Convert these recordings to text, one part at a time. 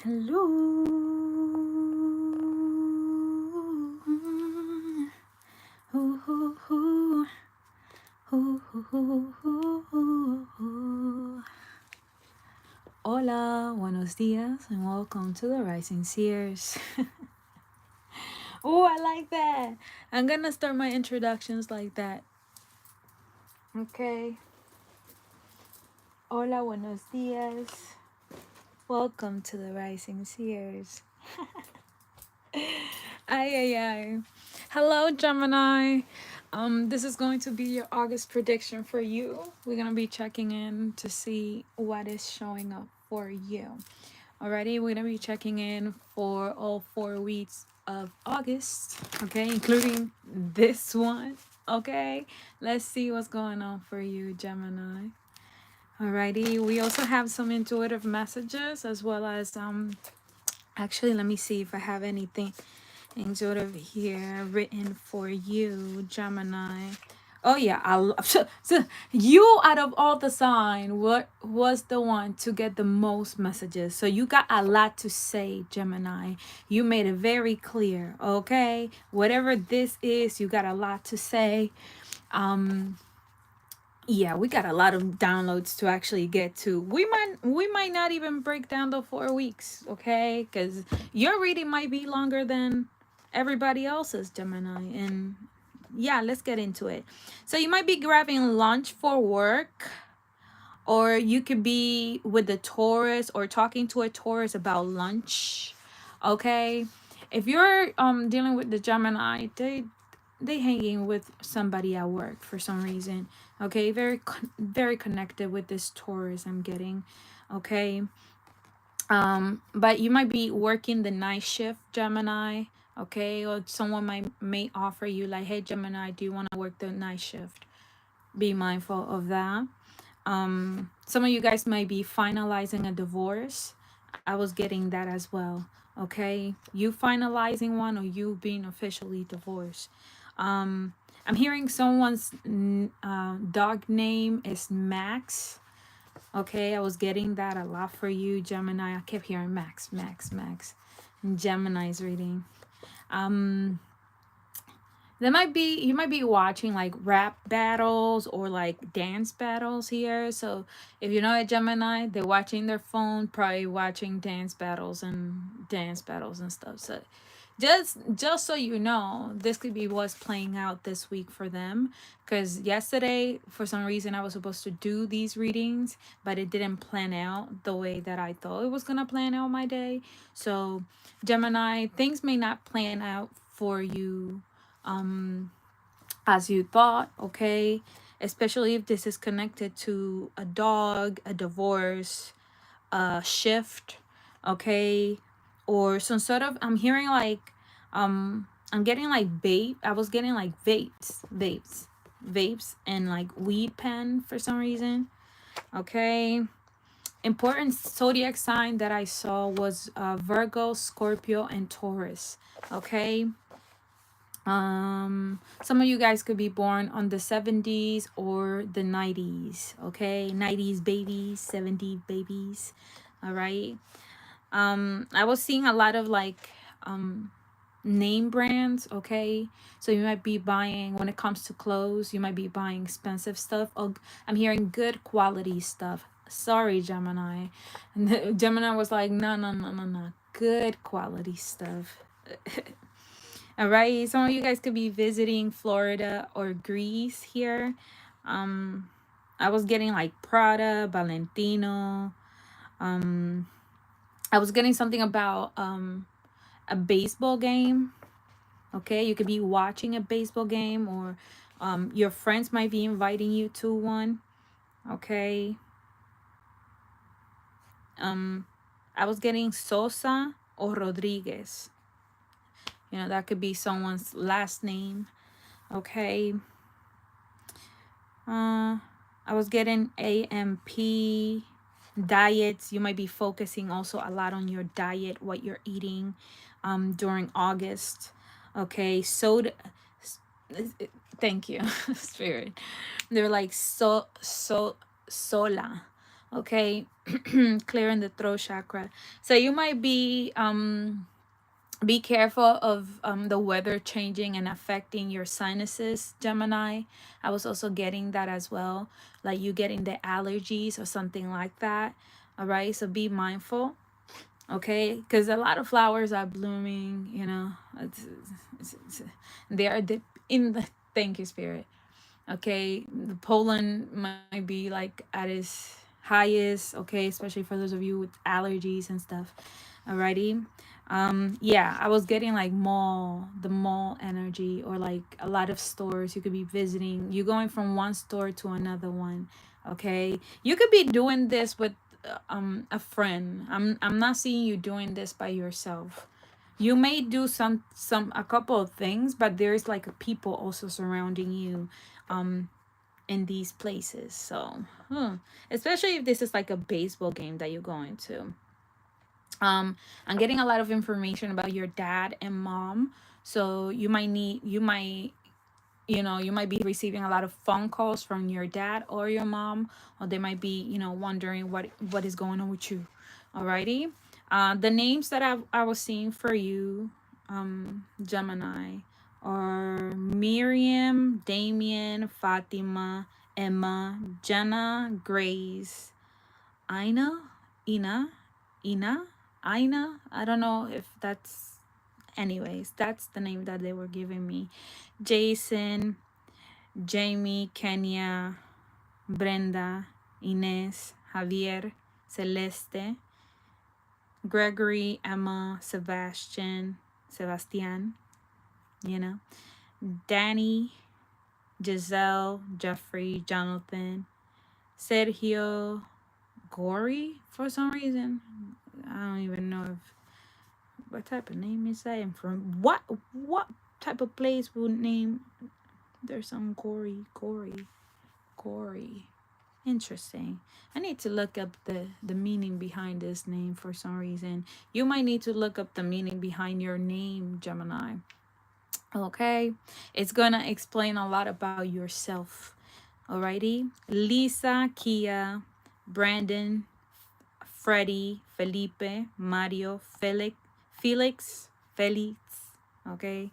Hello. Ooh, ooh, ooh. Ooh, ooh, ooh, ooh. Hola, buenos dias, and welcome to the Rising Seers. Oh, I like that. I'm gonna start my introductions like that. Okay. Hola, buenos dias. Welcome to the Rising Seers. Ay, ay, ay. Hello, Gemini. This is going to be your August prediction for you. We're gonna be checking in to see what is showing up for you. Alrighty, we're gonna be checking in for all 4 weeks of August, okay, including this one. Okay, let's see what's going on for you, Gemini. Alrighty, we also have some intuitive messages as well as actually, let me see if I have anything sort of here written for you, Gemini. Oh yeah, so you out of all the sign, what was the one to get the most messages? So you got a lot to say, Gemini. You made it very clear, okay? Whatever this is, you got a lot to say. Yeah, we got a lot of downloads to actually get to. We might not even break down the 4 weeks, okay? Because your reading might be longer than everybody else's, Gemini. And yeah, let's get into it. So you might be grabbing lunch for work, or you could be with the Taurus or talking to a Taurus about lunch, okay? If you're dealing with the Gemini, they hanging with somebody at work for some reason, okay? Very connected with this Taurus I'm getting, okay? But you might be working the night shift, Gemini, okay? Or someone may offer you like, hey, Gemini, do you want to work the night shift? Be mindful of that. Some of you guys might be finalizing a divorce. I was getting that as well, okay? You finalizing one or you being officially divorced. I'm hearing someone's dog name is Max. Okay, I was getting that a lot for you, Gemini. I kept hearing Max, Max, Max. Gemini's reading. You might be watching like rap battles or like dance battles here. So if you know a Gemini, they're watching their phone, probably watching dance battles and stuff. So just so you know, this could be what's playing out this week for them, because yesterday for some reason I was supposed to do these readings, but it didn't plan out the way that I thought it was gonna plan out my day. So Gemini, things may not plan out for you as you thought, okay? Especially if this is connected to a dog, a divorce, a shift, okay? Or some sort of, I'm hearing like, I'm getting like vape. I was getting like vapes, and like weed pen for some reason, okay? Important zodiac sign that I saw was Virgo, Scorpio, and Taurus, okay? Some of you guys could be born on the 70s or the 90s, okay? 90s babies, 70s babies, all right? I was seeing a lot of like name brands, okay? So you might be buying, when it comes to clothes, you might be buying expensive stuff. Oh, I'm hearing good quality stuff. Sorry, Gemini. And Gemini was like, no, good quality stuff. All right, some of you guys could be visiting Florida or Greece here. I was getting like Prada, Valentino. I was getting something about a baseball game. Okay, you could be watching a baseball game, or your friends might be inviting you to one. Okay. I was getting Sosa or Rodriguez. You know, that could be someone's last name. Okay. I was getting AMP diets. You might be focusing also a lot on your diet, what you're eating during August. Okay, soda. Thank you, Spirit. They're like sola. Okay, Clearing the throat chakra. So you might be careful of the weather changing and affecting your sinuses, Gemini. I was also getting that as well, like you getting the allergies or something like that. All right, so be mindful, okay, because a lot of flowers are blooming, you know. They are in the, thank you, spirit. Okay, the pollen might be like at its highest, okay, especially for those of you with allergies and stuff. Alrighty. Yeah, I was getting like the mall energy, or like a lot of stores you could be visiting. You going from one store to another one. Okay, you could be doing this with a friend. I'm not seeing you doing this by yourself. You may do a couple of things, but there's like people also surrounding you in these places. So especially if this is like a baseball game that you're going to. I'm getting a lot of information about your dad and mom. So you might be receiving a lot of phone calls from your dad or your mom, or they might be, wondering what is going on with you. Alrighty. The names that I was seeing for you, Gemini, are Miriam, Damien, Fatima, Emma, Jenna, Grace, Ina, Ina, Ina, Ina. I don't know if that's, anyways, that's the name that they were giving me. Jason, Jamie, Kenya, Brenda, Inez, Javier, Celeste, Gregory, Emma, Sebastian, Danny, Giselle, Jeffrey, Jonathan, Sergio, Gory for some reason. I don't even know what type of name is that, and from what type of place would name. There's some gory. Interesting. I need to look up the meaning behind this name for some reason. You might need to look up the meaning behind your name, Gemini. Okay, it's gonna explain a lot about yourself. Alrighty, Lisa, Kia, Brandon, Freddie, Felipe, Mario, Felix, okay,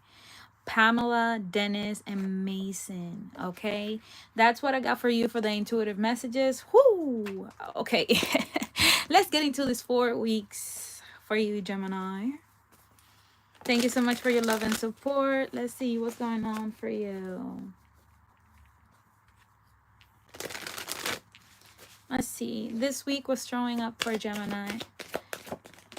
Pamela, Dennis, and Mason. Okay, that's what I got for you for the intuitive messages. Whoo! Okay, let's get into this 4 weeks for you, Gemini. Thank you so much for your love and support. Let's see what's going on for you. Let's see. This week was showing up for Gemini.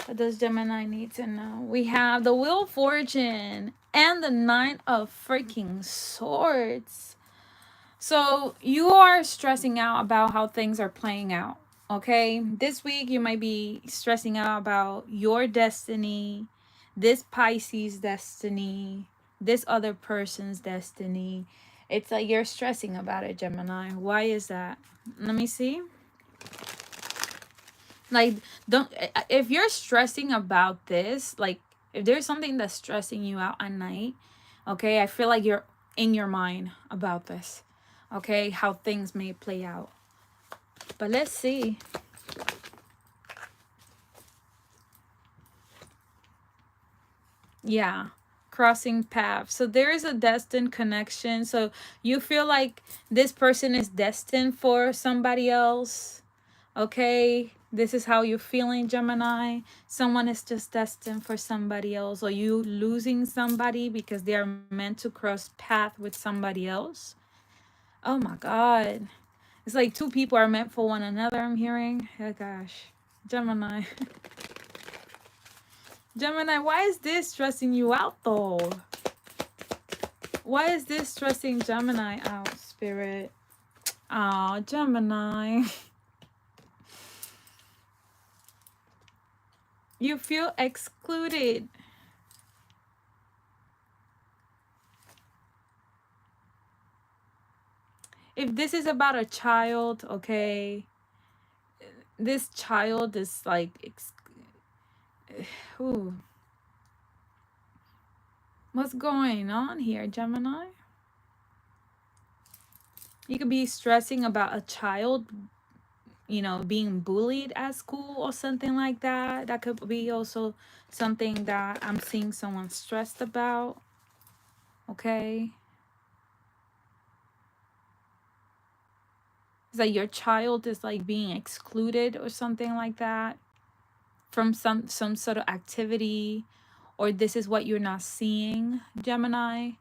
What does Gemini need to know? We have the Wheel of Fortune and the Nine of freaking Swords. So you are stressing out about how things are playing out. Okay, this week you might be stressing out about your destiny, this Pisces destiny, this other person's destiny. It's like you're stressing about it, Gemini. Why is that? Let me see. Like, don't, if you're stressing about this, like if there's something that's stressing you out at night, okay, I feel like you're in your mind about this, okay, how things may play out. But let's see. Yeah, crossing paths. So there is a destined connection. So you feel like this person is destined for somebody else. Okay, this is how you're feeling, Gemini. Someone is just destined for somebody else, or you losing somebody because they are meant to cross path with somebody else. Oh my God. It's like two people are meant for one another, I'm hearing. Oh gosh. Gemini. Gemini, why is this stressing you out though? Why is this stressing Gemini out, Spirit? Oh, Gemini. You feel excluded. If this is about a child, okay, this child is like, ooh. What's going on here, Gemini? You could be stressing about a child, you know, being bullied at school or something like that. That could be also something that I'm seeing someone stressed about. Okay. It's like your child is like being excluded or something like that from some sort of activity, or this is what you're not seeing, Gemini.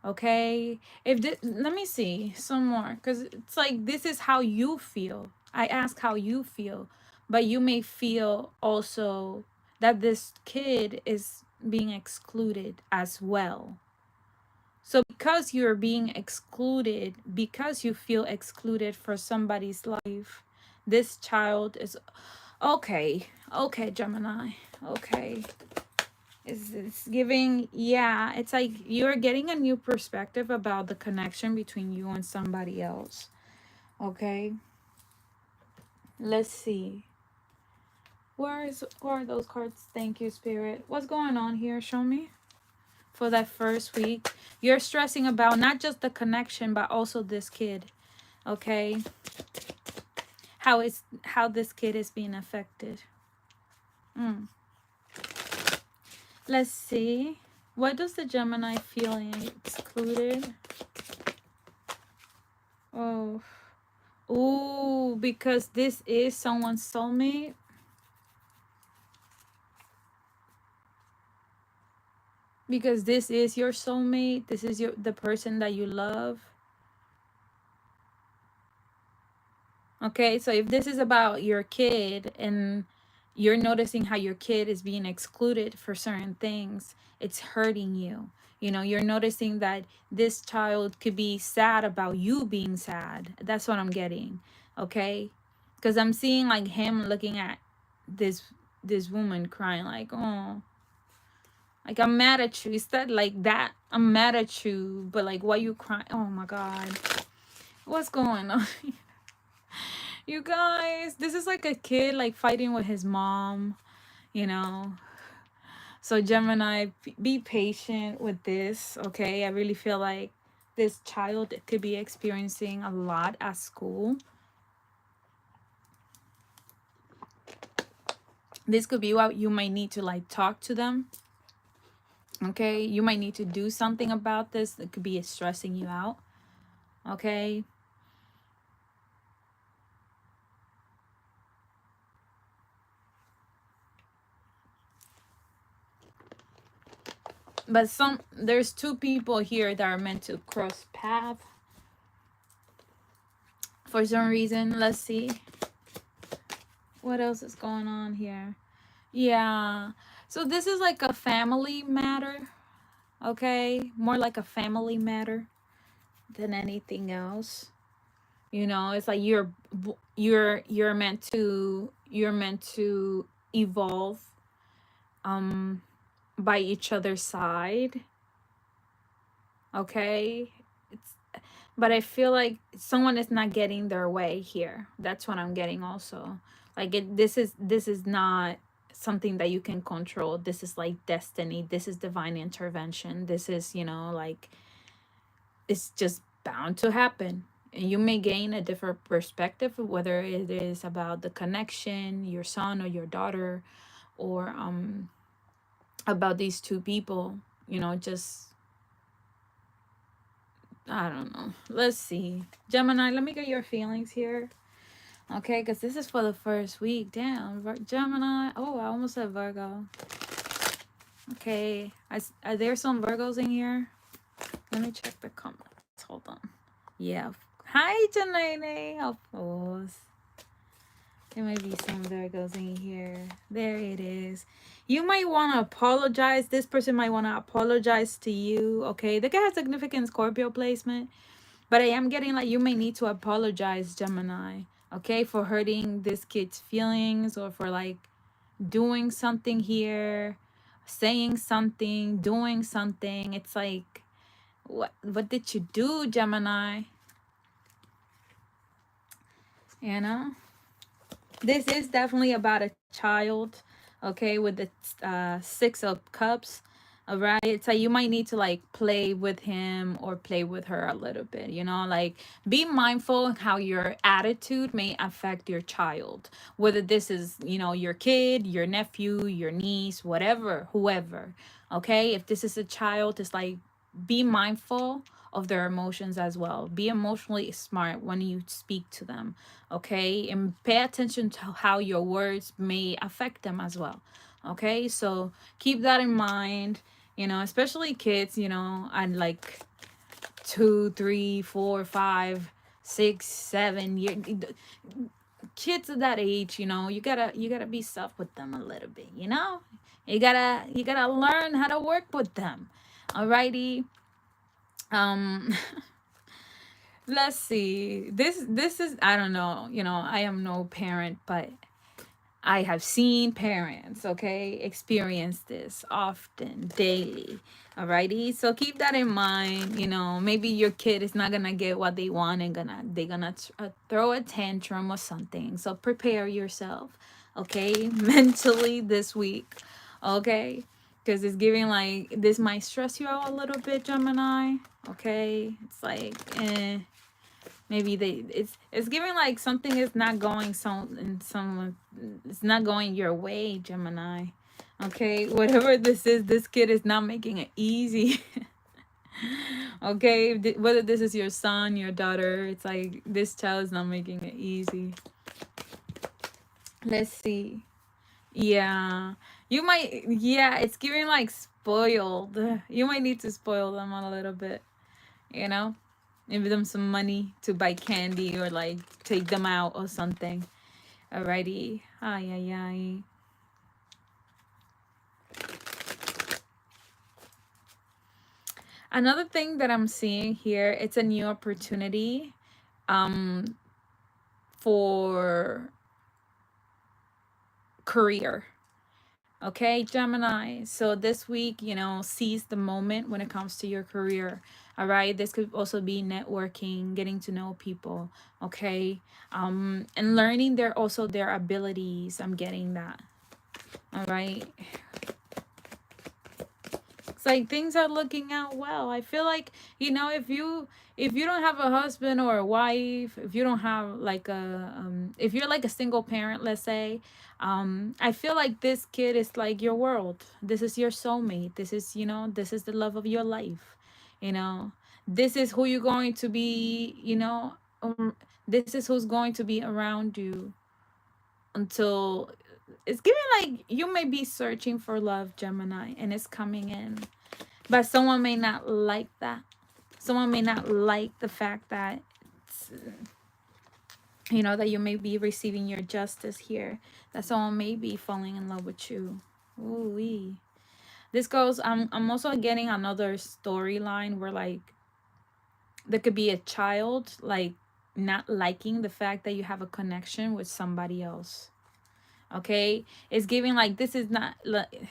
Okay, if this, let me see some more, because it's like this is how you feel. I ask how you feel, but you may feel also that this kid is being excluded as well. So because you're being excluded, because you feel excluded for somebody's life, this child is okay. Okay, Gemini. Okay. It's giving, yeah, it's like you're getting a new perspective about the connection between you and somebody else. Okay. Let's see. Where are those cards? Thank you, Spirit. What's going on here? Show me. For that first week, you're stressing about not just the connection but also this kid. Okay, how this kid is being affected. Let's see, what does the Gemini feeling excluded? Oh, ooh, because this is someone's soulmate. Because this is your soulmate, this is the person that you love. Okay, so if this is about your kid and you're noticing how your kid is being excluded for certain things, it's hurting you. You know, you're noticing that this child could be sad about you being sad. That's what I'm getting. Okay? Because I'm seeing like him looking at this woman crying like, oh, like I'm mad at you. Instead like that, I'm mad at you, but like why you crying? Oh my God. What's going on? You guys, this is like a kid like fighting with his mom, you know. So Gemini, be patient with this, okay? I really feel like this child could be experiencing a lot at school. This could be what you might need to like talk to them. Okay, you might need to do something about this. It could be stressing you out. Okay. But there's two people here that are meant to cross paths for some reason. Let's see what else is going on here. Yeah, so this is like a family matter. Okay, more like a family matter than anything else. You know, it's like you're meant to evolve by each other's side. Okay, but I feel like someone is not getting their way here. That's what I'm getting also. Like this is not something that you can control. This is like destiny. This is divine intervention. This is, you know, like it's just bound to happen. And you may gain a different perspective, whether it is about the connection, your son or your daughter, or about these two people, you know, just I don't know. Let's see. Gemini, let me get your feelings here. Okay, because this is for the first week. Damn, Gemini. Oh, I almost said Virgo. Okay. Are there some Virgos in here? Let me check the comments. Hold on. Yeah. Hi, Janine. Of course. There might be some Virgos in here. There it is. You might want to apologize. This person might want to apologize to you. Okay. They can have significant Scorpio placement. But I am getting like you may need to apologize, Gemini. Okay. For hurting this kid's feelings, or for like doing something here, saying something, doing something. It's like, what did you do, Gemini? You know? This is definitely about a child, okay, with the Six of Cups. All right. So you might need to like play with him or play with her a little bit, you know, like be mindful how your attitude may affect your child, whether this is, you know, your kid, your nephew, your niece, whatever, whoever. Okay. If this is a child, it's like be mindful of their emotions as well. Be emotionally smart when you speak to them. Okay. And pay attention to how your words may affect them as well. Okay. So keep that in mind, you know, especially kids, you know, and like 2, 3, 4, 5, 6, 7 year kids of that age, you know, you gotta be soft with them a little bit, you know. You gotta learn how to work with them. Alrighty. um let's see, this is, I don't know, you know, I am no parent, but I have seen parents, okay, experience this often, daily. Alrighty, so keep that in mind. You know, maybe your kid is not gonna get what they want and they're gonna throw a tantrum or something. So prepare yourself, okay, mentally this week, okay, because it's giving like this might stress you out a little bit, Gemini. Okay, it's like, maybe it's giving like something is not going someone, it's not going your way, Gemini. Okay, whatever this is, this kid is not making it easy. Okay, whether this is your son, your daughter, it's like this child is not making it easy. Let's see. Yeah, you might, yeah, it's giving like spoiled. You might need to spoil them a little bit, you know, give them some money to buy candy or like take them out or something. Alrighty. Ay, ay, ay. Another thing that I'm seeing here, it's a new opportunity um for career. Okay, Gemini. So this week, you know, seize the moment when it comes to your career. All right. This could also be networking, getting to know people. Okay. And learning their abilities. I'm getting that. All right. It's like things are looking out well. I feel like, you know, if you don't have a husband or a wife, if you don't have like a if you're like a single parent, let's say, I feel like this kid is like your world. This is your soulmate. This is, you know, this is the love of your life. You know, this is who you're going to be, you know, this is who's going to be around you until it's giving like you may be searching for love, Gemini, and it's coming in. But someone may not like that. Someone may not like the fact that, you know, that you may be receiving your justice here. That someone may be falling in love with you. Ooh-wee. This goes, I'm also getting another storyline where like there could be a child like not liking the fact that you have a connection with somebody else. Okay? It's giving like this is not like,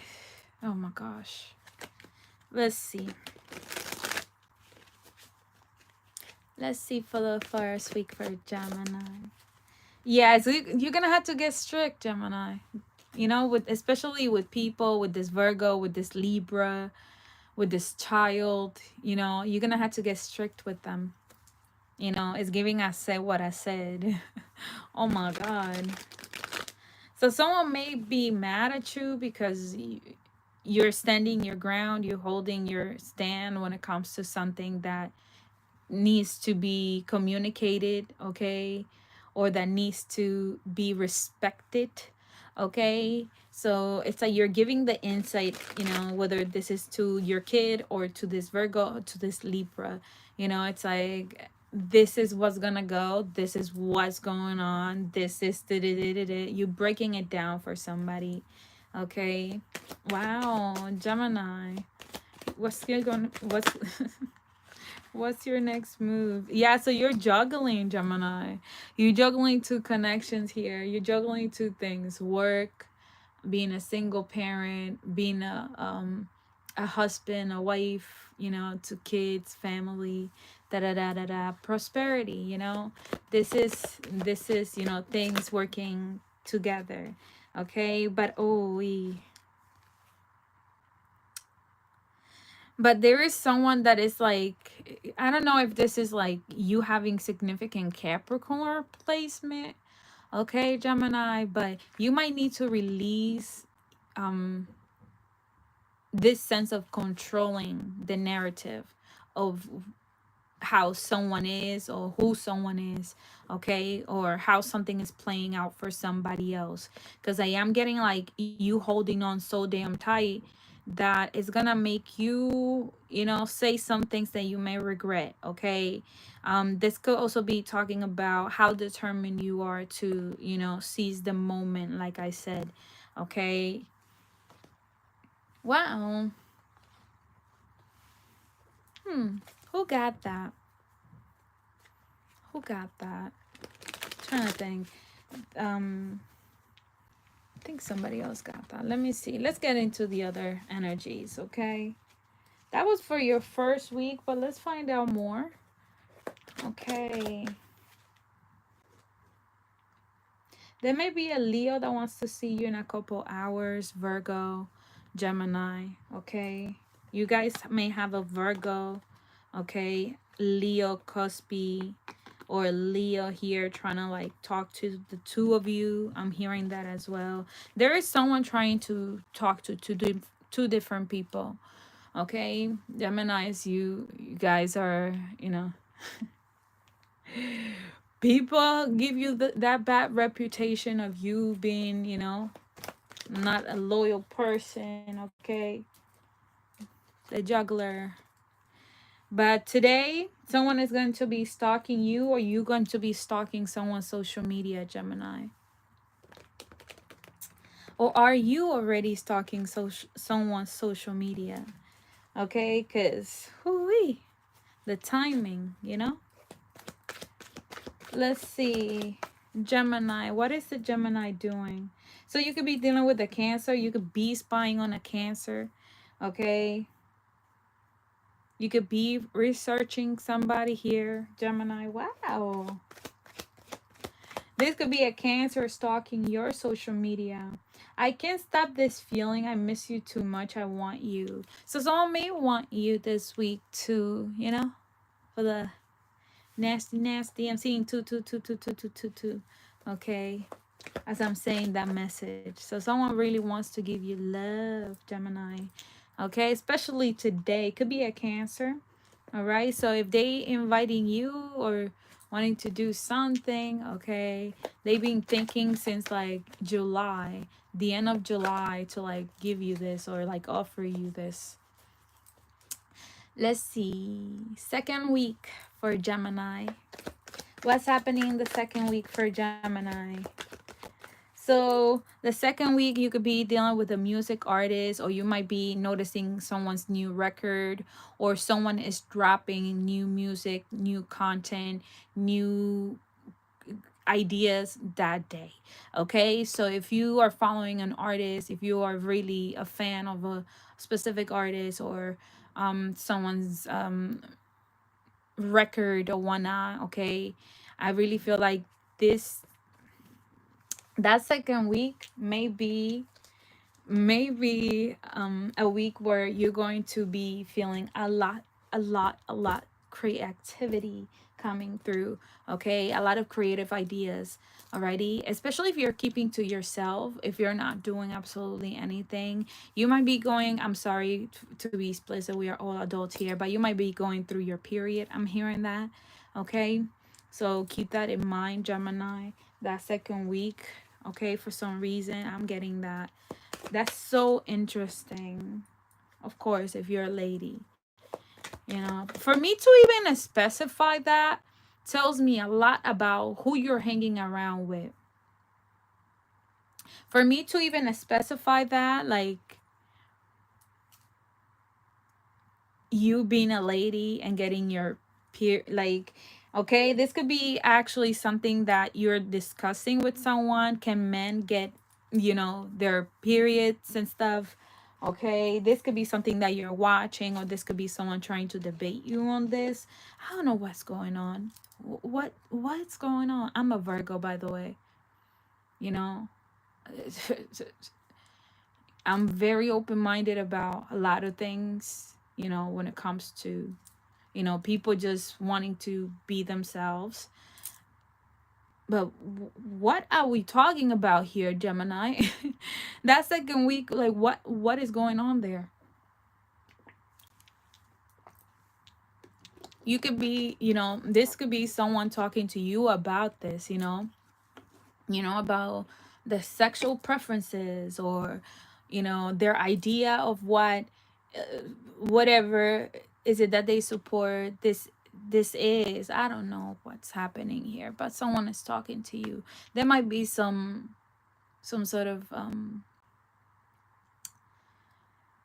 oh my gosh. Let's see. Let's see for the first week for Gemini. Yeah, so you're gonna have to get strict, Gemini. You know, with especially with people, with this Virgo, with this Libra, with this child. You know, you're gonna have to get strict with them. You know, it's giving I said what I said. Oh my God. So someone may be mad at you because you're standing your ground, you're holding your stand when it comes to something that needs to be communicated, okay, or that needs to be respected, okay. So it's like you're giving the insight, you know, whether this is to your kid or to this Virgo or to this Libra, you know, it's like this is what's gonna go, this is what's going on, this is you breaking it down for somebody, okay. Wow, Gemini, what's going, what's what's your next move? Yeah, so you're juggling, Gemini. You're juggling two connections here. You're juggling two things: work, being a single parent, being a husband, a wife, you know, to kids, family, da da da da da, prosperity, you know. This is, you know, things working together. Okay, but oh we But there is someone that is like, I don't know if this is like you having significant Capricorn placement, okay, Gemini, but you might need to release um this sense of controlling the narrative of how someone is or who someone is, okay, or how something is playing out for somebody else, because I am getting like you holding on so damn tight that it's gonna make you, you know, say some things that you may regret, okay. This could also be talking about how determined you are to, you know, seize the moment, like I said, okay. Wow. Hmm, who got that? Who got that? Trying to think. um I think somebody else got that. Let me see. Let's get into the other energies, okay? That was for your first week, but let's find out more. Okay. There may be a Leo that wants to see you in a couple hours, Virgo, Gemini, okay? You guys may have a Virgo, okay? Leo cuspy or Leo here trying to like talk to the two of you. I'm hearing that as well. There is someone trying to talk to two different people, okay? Geminis, you guys are, you know, people give you that bad reputation of you being, you know, not a loyal person, okay? The juggler. But today, someone is going to be stalking you, or you going to be stalking someone's social media, Gemini. Or are you already stalking someone's social media? Okay, because the timing, you know? Let's see. Gemini. What is the Gemini doing? So you could be dealing with a Cancer. You could be spying on a Cancer. Okay. You could be researching somebody here, Gemini. Wow. This could be a Cancer stalking your social media. I can't stop this feeling. I miss you too much. I want you. So someone may want you this week to, you know, for the nasty, nasty. I'm seeing two. Okay. As I'm saying that message. So someone really wants to give you love, Gemini. Okay. Especially today. Could be a Cancer. All right. So if they inviting you or wanting to do something, okay, they've been thinking since like July, the end of July, to like give you this or like offer you this. Let's see. Second week for Gemini. What's happening in the second week for Gemini? So the second week, you could be dealing with a music artist, or you might be noticing someone's new record, or someone is dropping new music, new content, new ideas that day. Okay, so if you are following an artist, if you are really a fan of a specific artist, or someone's record or whatnot, okay, I really feel like this that second week maybe a week where you're going to be feeling a lot creativity coming through, okay, a lot of creative ideas. Alrighty, especially if you're keeping to yourself, if you're not doing absolutely anything, you might be going, I'm sorry to be explicit, we are all adults here, but you might be going through your period. I'm hearing that, okay, so keep that in mind, Gemini, that second week. Okay, for some reason I'm getting that. That's so interesting. Of course, if you're a lady, you know, for me to even specify that tells me a lot about who you're hanging around with. For me to even specify that, like you being a lady and getting your peer, like, okay, this could be actually something that you're discussing with someone. Can men get, you know, their periods and stuff? Okay, this could be something that you're watching, or this could be someone trying to debate you on this. I don't know what's going on. What's going on? I'm a Virgo, by the way, you know. I'm very open-minded about a lot of things, you know, when it comes to, you know, people just wanting to be themselves. But what are we talking about here, Gemini? That second week, like what is going on there? You could be, you know, this could be someone talking to you about this, you know, about the sexual preferences, or, you know, their idea of what, whatever is it that they support. This is, I don't know what's happening here, but someone is talking to you. There might be some sort of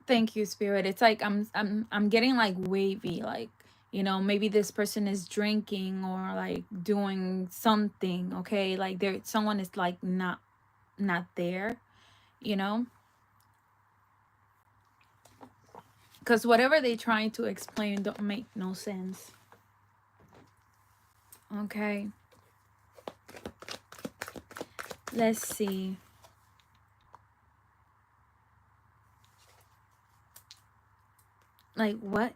thank you, spirit. It's like I'm getting like wavy, like, you know, maybe this person is drinking or like doing something, okay? Like there someone is like not there, you know? Because whatever they're trying to explain don't make no sense. Okay. Let's see. Like what?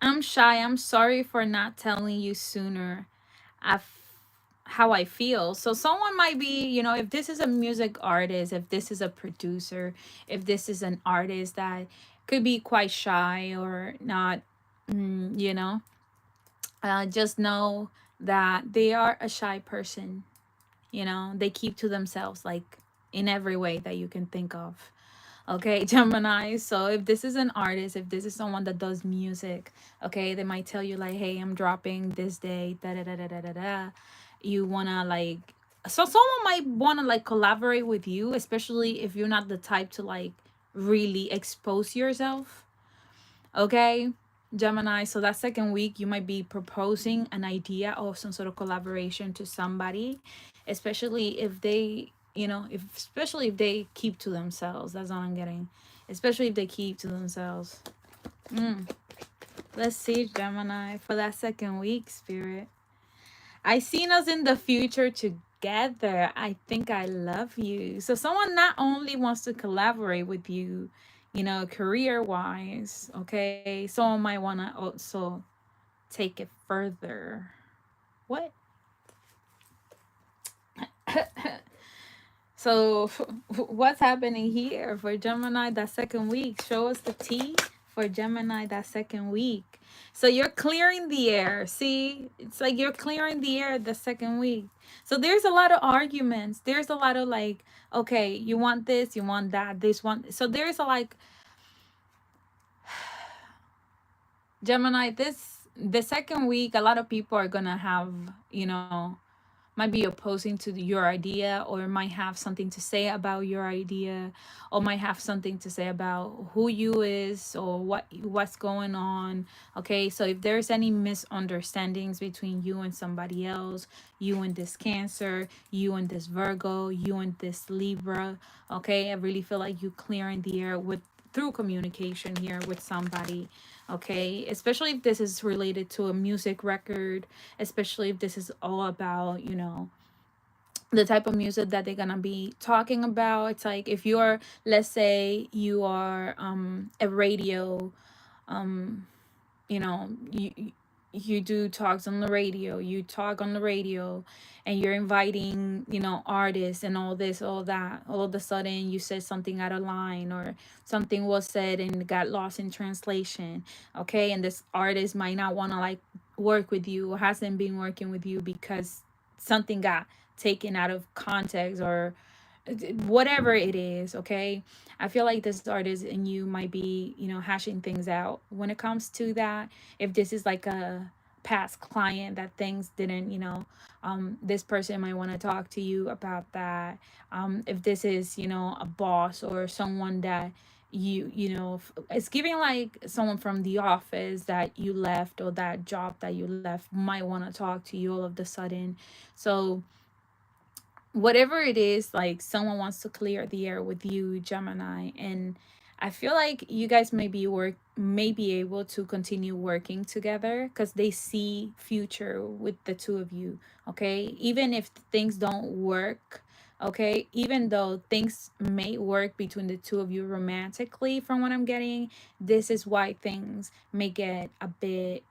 I'm shy. I'm sorry for not telling you sooner. I how I feel. So someone might be, you know, if this is a music artist, if this is a producer, if this is an artist that could be quite shy or not, you know, just know that they are a shy person. You know, they keep to themselves, like in every way that you can think of. Okay, Gemini. So if this is an artist, if this is someone that does music, okay, they might tell you like, hey, I'm dropping this day, da da da da da da da. You wanna like, so someone might wanna like collaborate with you, especially if you're not the type to like really expose yourself. Okay, Gemini. So that second week, you might be proposing an idea of some sort of collaboration to somebody, especially if they, you know, if especially if they keep to themselves. That's what I'm getting. Especially if they keep to themselves. Let's see, Gemini, for that second week, spirit. I seen us in the future together. I think I love you. So someone not only wants to collaborate with you, you know, career wise, okay, someone might want to also take it further. What? So what's happening here for Gemini that second week? Show us the tea for Gemini that second week. So you're clearing the air. See, it's like you're clearing the air the second week. So there's a lot of arguments. There's a lot of like, okay, you want this, you want that, this one. So there's a like, Gemini, the second week, a lot of people are gonna have, you know, might be opposing to your idea, or might have something to say about your idea, or might have something to say about who you is, or what's going on. Okay, so if there's any misunderstandings between you and somebody else, you and this Cancer, you and this Virgo, you and this Libra, okay, I really feel like you clearing the air with through communication here with somebody. Okay, especially if this is related to a music record, especially if this is all about, you know, the type of music that they're gonna be talking about. It's like if you're, let's say you are a radio, you know, you do talks on the radio, you talk on the radio, and you're inviting, you know, artists and all this, all that. All of a sudden you said something out of line, or something was said and got lost in translation. Okay, and this artist might not want to like work with you, or hasn't been working with you because something got taken out of context, or whatever it is. Okay, I feel like this artist and you might be, you know, hashing things out when it comes to that. If this is like a past client that things didn't, you know, this person might want to talk to you about that. If this is, you know, a boss or someone that you know, it's giving like someone from the office that you left, or that job that you left, might want to talk to you all of the sudden. So whatever it is, like someone wants to clear the air with you, Gemini. And I feel like you guys may be able to continue working together, because they see future with the two of you. Okay, even if things don't work Okay, even though things may work between the two of you romantically, from what I'm getting, this is why things may get a bit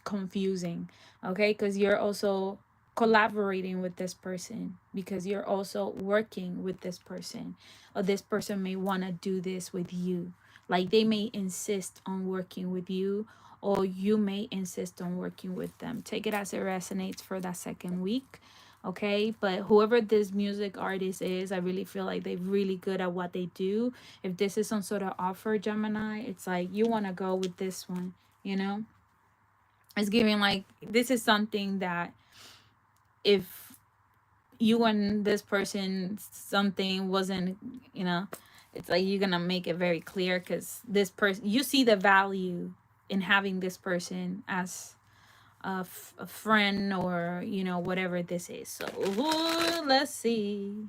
confusing. Okay, because you're also collaborating with this person, because you're also working with this person, or this person may want to do this with you. Like they may insist on working with you, or you may insist on working with them. Take it as it resonates for that second week. Okay, but whoever this music artist is, I really feel like they're really good at what they do. If this is some sort of offer, Gemini, it's like you want to go with this one, you know. It's giving like this is something that if you and this person something wasn't, you know, it's like you're gonna make it very clear, because this person, you see the value in having this person as a friend, or you know, whatever this is. So ooh, let's see.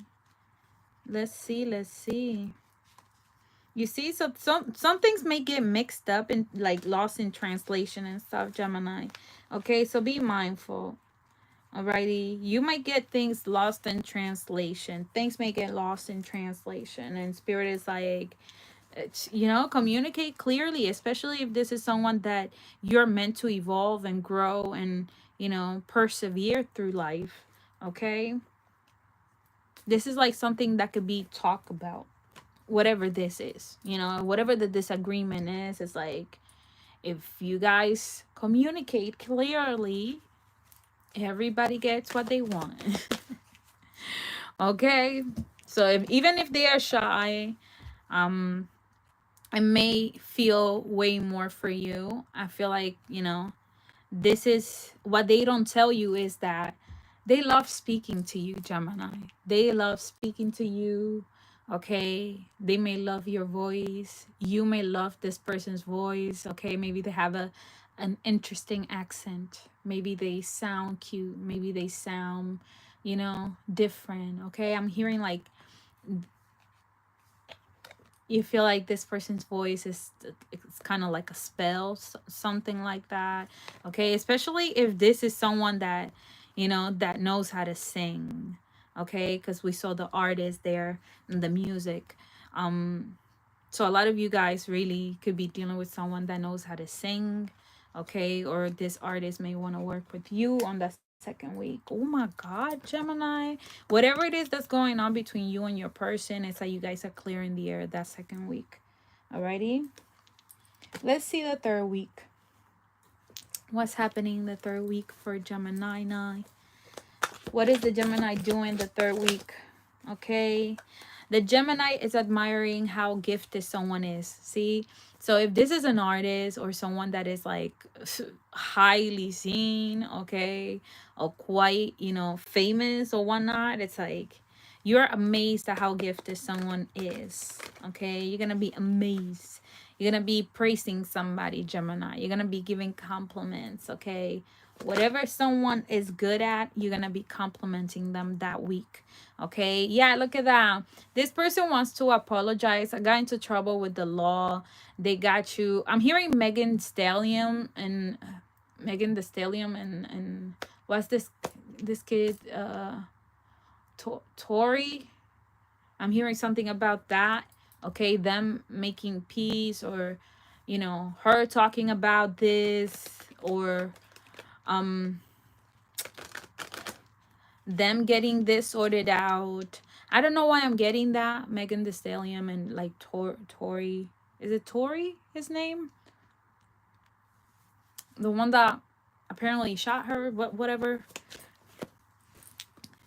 You see, so some things may get mixed up and like lost in translation and stuff, Gemini. Okay, so be mindful. Alrighty, you might get things lost in translation. Things may get lost in translation, and spirit is like, it's, you know, communicate clearly, especially if this is someone that you're meant to evolve and grow and, you know, persevere through life. Okay, this is like something that could be talked about, whatever this is, you know, whatever the disagreement is. It's like if you guys communicate clearly, everybody gets what they want. Okay, so if even if they are shy, um I may feel way more for you. I feel like, you know, this is what they don't tell you is that they love speaking to you, Gemini. They love speaking to you. Okay, they may love your voice. You may love this person's voice. Okay, maybe they have an interesting accent. Maybe they sound cute. Maybe they sound, you know, different. Okay, I'm hearing like you feel like this person's voice is, it's kind of like a spell, something like that. Okay, especially if this is someone that, you know, that knows how to sing. Okay, because we saw the artist there and the music. So a lot of you guys really could be dealing with someone that knows how to sing. Okay, or this artist may want to work with you on that second week. Oh my god, Gemini, whatever it is that's going on between you and your person, it's like you guys are clearing the air that second week. Alrighty, let's see the third week. What's happening the third week for Gemini? What is the Gemini doing the third week? Okay, the Gemini is admiring how gifted someone is. See, so if this is an artist or someone that is like highly seen, okay, or quite, you know, famous or whatnot, it's like you're amazed at how gifted someone is. Okay, you're gonna be amazed. You're gonna be praising somebody, Gemini. You're gonna be giving compliments. Okay, whatever someone is good at, you're gonna be complimenting them that week. Okay, yeah, look at that. This person wants to apologize. I got into trouble with the law. They got you. I'm hearing Megan the Stallion and what's this kid Tori. I'm hearing something about that. Okay, them making peace, or you know, her talking about this, or um them getting this sorted out. I don't know why I'm getting that. Megan Thee Stallion and like Tori. Is it Tori, his name? The one that apparently shot her, whatever.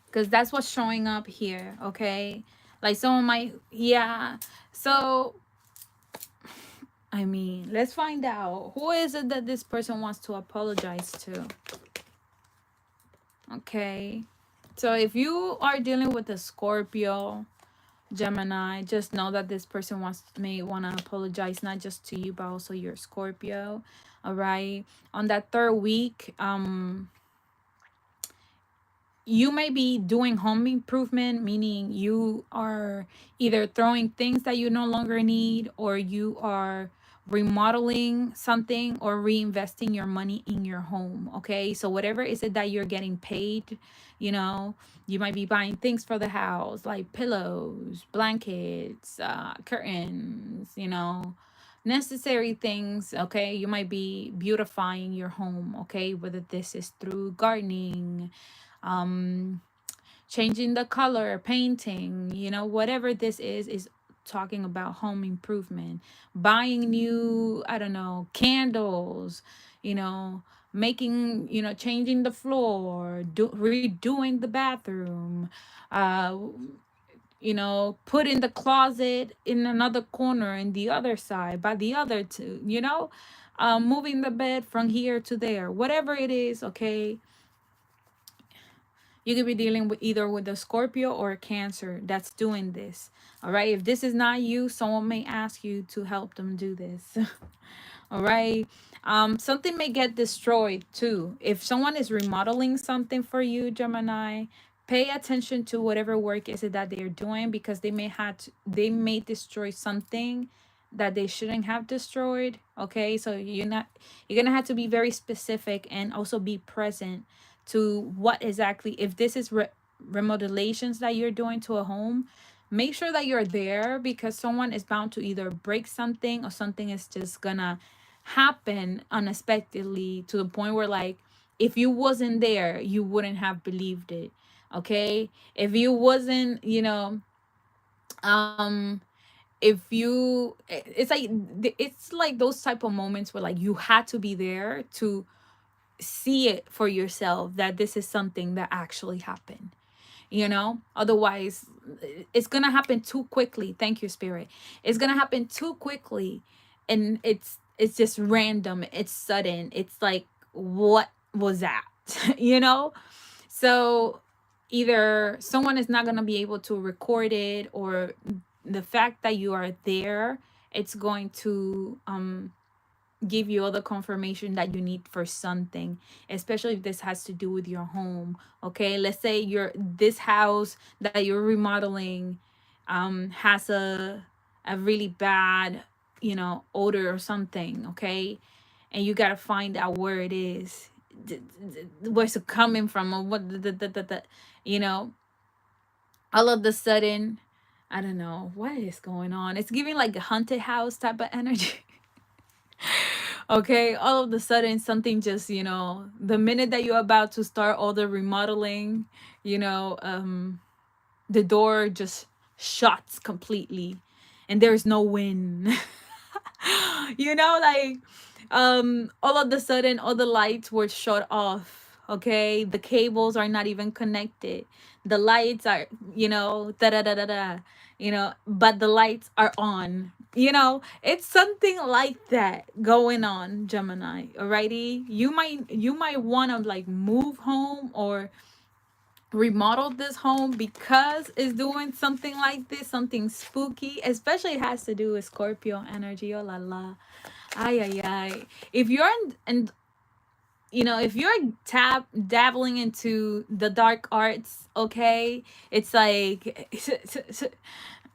Because that's what's showing up here, okay? Like someone might, yeah. So, I mean, let's find out. Who is it that this person wants to apologize to? Okay. So if you are dealing with a Scorpio, Gemini, just know that this person may want to apologize not just to you but also your Scorpio. All right, on that third week, you may be doing home improvement, meaning you are either throwing things that you no longer need, or you are remodeling something or reinvesting your money in your home. Okay, so whatever is it that you're getting paid, you know, you might be buying things for the house like pillows, blankets, curtains, you know, necessary things. Okay, you might be beautifying your home. Okay, whether this is through gardening, um changing the color, painting, you know, whatever this is talking about home improvement, buying new, I don't know, candles, you know, making, you know, changing the floor, redoing the bathroom, uh, you know, putting the closet in another corner in the other side by the other two, you know, moving the bed from here to there, whatever it is, okay. You could be dealing with either with a Scorpio or a Cancer that's doing this. All right. If this is not you, someone may ask you to help them do this. All right. Something may get destroyed too. If someone is remodeling something for you, Gemini, pay attention to whatever work is it that they're doing, because they may destroy something that they shouldn't have destroyed. Okay, so you're gonna have to be very specific and also be present to what exactly, if this is remodelations that you're doing to a home, make sure that you're there, because someone is bound to either break something or something is just gonna happen unexpectedly to the point where, like, if you wasn't there you wouldn't have believed it. Okay, if you wasn't, you know, um if you it's like those type of moments where like you had to be there to see it for yourself, that this is something that actually happened, you know. Otherwise it's gonna happen too quickly. Thank you, spirit. It's gonna happen too quickly, and it's just random, it's sudden, it's like, what was that? You know. So either someone is not gonna be able to record it, or the fact that you are there, it's going to give you all the confirmation that you need for something, especially if this has to do with your home. Okay, let's say this house that you're remodeling has a really bad, you know, odor or something. Okay, and you got to find out where it is, where's it coming from, or what you know, all of the sudden, I don't know what is going on. It's giving like a haunted house type of energy. Okay, all of a sudden something just, you know, the minute that you're about to start all the remodeling, you know, the door just shuts completely and there's no wind. You know, like all of a sudden all the lights were shut off. Okay, the cables are not even connected, the lights are, you know, da da da da da, you know, but the lights are on. You know, it's something like that going on, Gemini. Alrighty, you might want to like move home or remodel this home because it's doing something like this, something spooky, especially it has to do with Scorpio energy. Oh la la. Ay ay ay. If you're in, you know, if you're dabbling into the dark arts, okay, it's like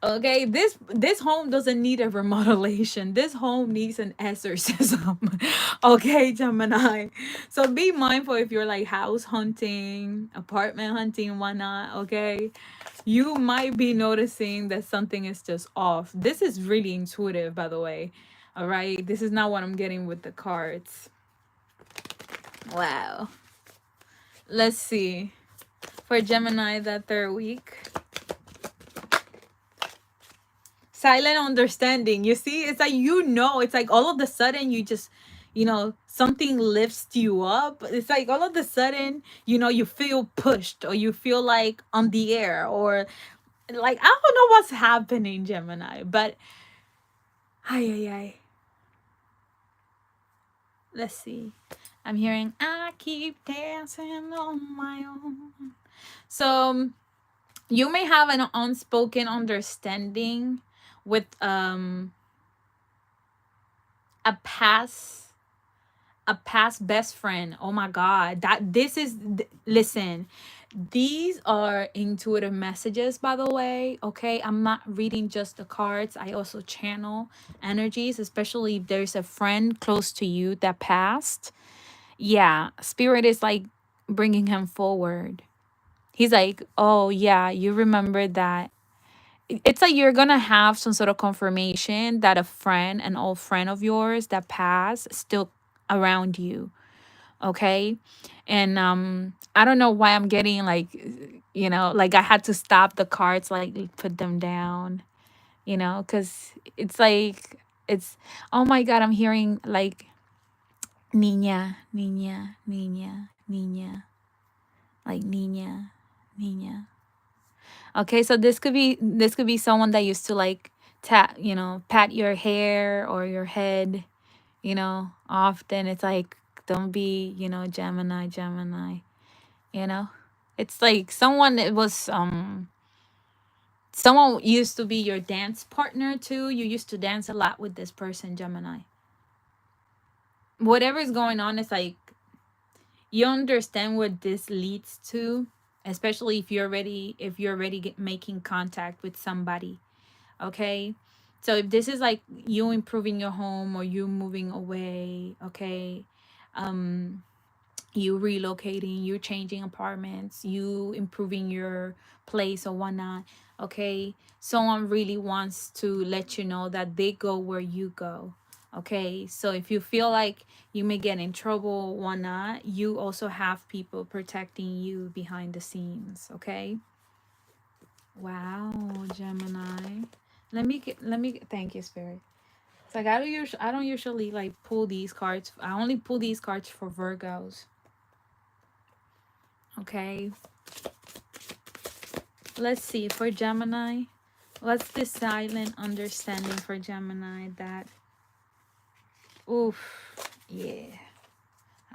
okay, this home doesn't need a remodelation, this home needs an exorcism. Okay, Gemini, so be mindful if you're like house hunting, apartment hunting, whatnot. Okay, you might be noticing that something is just off. This is really intuitive, by the way. All right, this is not what I'm getting with the cards. Wow. Let's see. For Gemini, that third week. Silent understanding. You see, it's like, you know, it's like all of a sudden you just, you know, something lifts you up. It's like all of a sudden, you know, you feel pushed or you feel like on the air, or like, I don't know what's happening, Gemini, but ay ay ay. Let's see. I'm hearing I keep dancing on my own. So you may have an unspoken understanding with a past best friend. Oh my god, that this is listen, These are intuitive messages, by the way. Okay, I'm not reading just the cards. I also channel energies, especially if there's a friend close to you that passed. Yeah, spirit is like bringing him forward. He's like, oh yeah, you remember that. It's like you're gonna have some sort of confirmation that a friend, an old friend of yours that passed, is still around you. Okay. And I don't know why I'm getting like, like I had to stop the cards, like put them down, because it's like, it's, oh my God, I'm hearing like niña, niña, niña, niña, like niña, niña. Okay, so this could be someone that used to like pat your hair or your head, often. It's like, don't be, Gemini, Gemini, you know. It's like someone used to be your dance partner too. You used to dance a lot with this person, Gemini. Whatever is going on, it's like you understand what this leads to, especially if you're already making contact with somebody. Okay, so if this is like you improving your home or you moving away, okay, um you relocating, you changing apartments, you improving your place or whatnot, okay, someone really wants to let you know that they go where you go. Okay, so if you feel like you may get in trouble, whatnot, you also have people protecting you behind the scenes. Okay. Wow, Gemini. Thank you, Spirit. It's like I don't usually like pull these cards. I only pull these cards for Virgos. Okay. Let's see for Gemini. What's the silent understanding for Gemini that, oof, yeah,